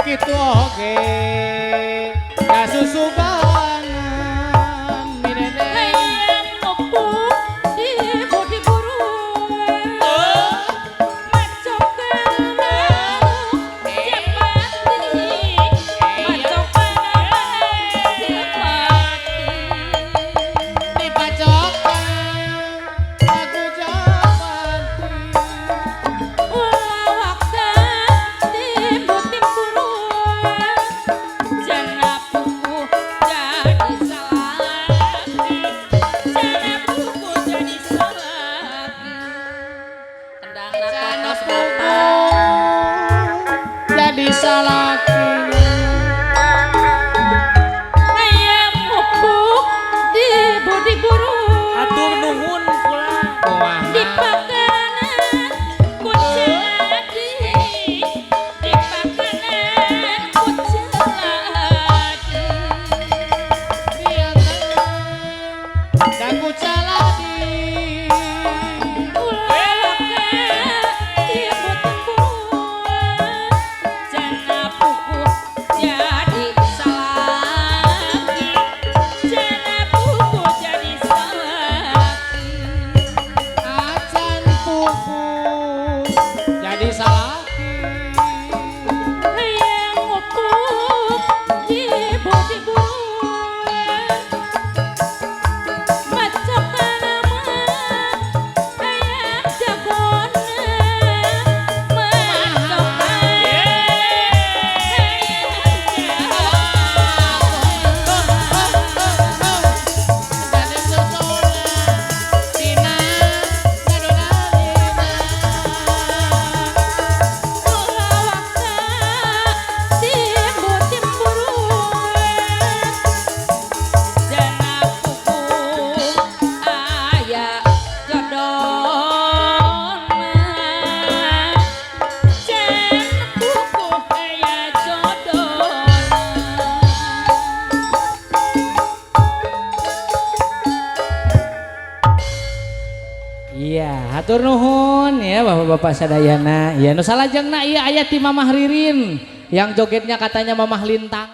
Gitu oke kasusukan minene hayang ngopuk di bodi buru macokan japati macokan japati dipacokan aku japati ulawakkan di bodi buru jana puku jadi salaki jana puku jadi salaki tendang nakonos bapak jadi salaki hayang ngopuk di bodi buru Atur nuhun pula. di pakanan ku jadi di pakanan ku jadi dan ku caladi acan pupu jadi salaki jadi susuna dina ngadona Iya, hatur nuhun ya Bapak-bapak sadayana. Ya nu salajengna ieu aya ti Mamah Ririn yang jogetnya katanya Mamah Lintang.